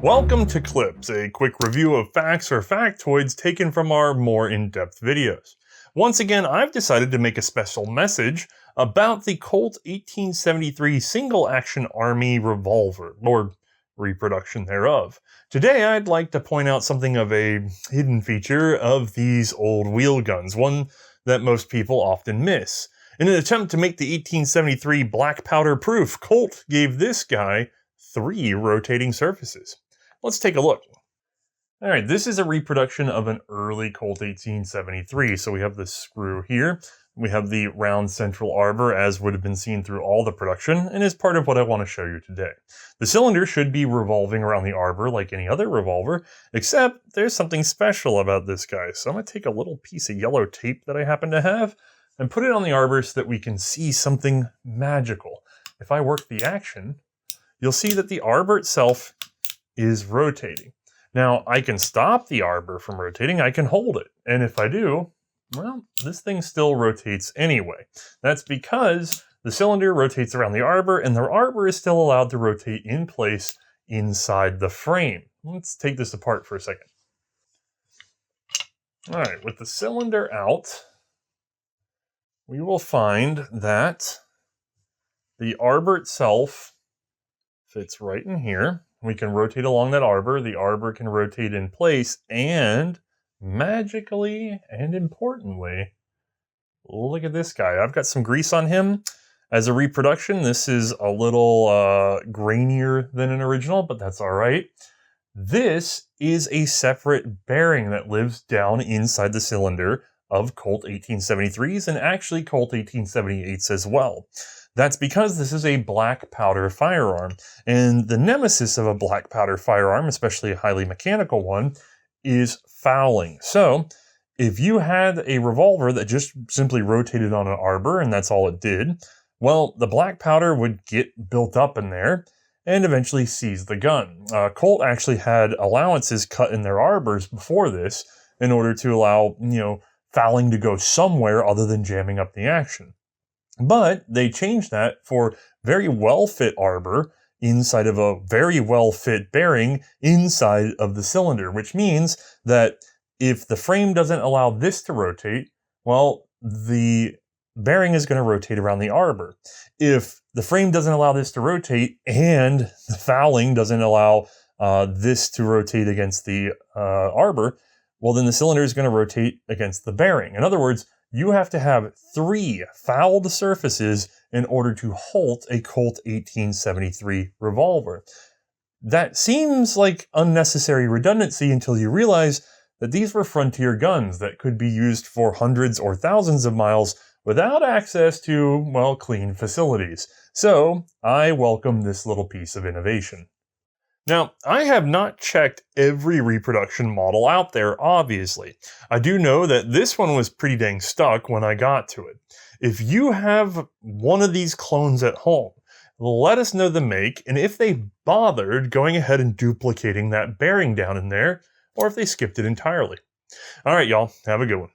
Welcome to Clips, a quick review of facts or factoids taken from our more in-depth videos. Once again, I've decided to make a special message about the Colt 1873 single-action Army revolver, or reproduction thereof. Today, I'd like to point out something of a hidden feature of these old wheel guns, one that most people often miss. In an attempt to make the 1873 black powder proof, Colt gave this guy 3 rotating surfaces. Let's take a look. All right, this is a reproduction of an early Colt 1873. So we have this screw here. We have the round central arbor as would have been seen through all the production and is part of what I want to show you today. The cylinder should be revolving around the arbor like any other revolver, except there's something special about this guy. So I'm going to take a little piece of yellow tape that I happen to have and put it on the arbor so that we can see something magical. If I work the action, you'll see that the arbor itself is rotating. Now, I can stop the arbor from rotating, I can hold it. And if I do, well, this thing still rotates anyway. That's because the cylinder rotates around the arbor and the arbor is still allowed to rotate in place inside the frame. Let's take this apart for a second. All right, with the cylinder out, we will find that the arbor itself fits right in here. We can rotate along that arbor. The arbor can rotate in place, and magically and importantly, look at this guy. I've got some grease on him. As a reproduction, this is a little grainier than an original, but that's all right. This is a separate bearing that lives down inside the cylinder of Colt 1873s and actually Colt 1878s as well. That's because this is a black powder firearm, and the nemesis of a black powder firearm, especially a highly mechanical one, is fouling. So if you had a revolver that just simply rotated on an arbor and that's all it did, well, the black powder would get built up in there and eventually seize the gun. Colt actually had allowances cut in their arbors before this in order to allow, fouling to go somewhere other than jamming up the action. But they changed that for very well-fit arbor inside of a very well-fit bearing inside of the cylinder, which means that if the frame doesn't allow this to rotate, well, the bearing is going to rotate around the arbor. If the frame doesn't allow this to rotate and the fouling doesn't allow this to rotate against the arbor, well, then the cylinder is going to rotate against the bearing. In other words, you have to have 3 fouled surfaces in order to halt a Colt 1873 revolver. That seems like unnecessary redundancy until you realize that these were frontier guns that could be used for hundreds or thousands of miles without access to, well, clean facilities. So I welcome this little piece of innovation. Now, I have not checked every reproduction model out there, obviously. I do know that this one was pretty dang stuck when I got to it. If you have one of these clones at home, let us know the make and if they bothered going ahead and duplicating that bearing down in there, or if they skipped it entirely. All right, y'all, have a good one.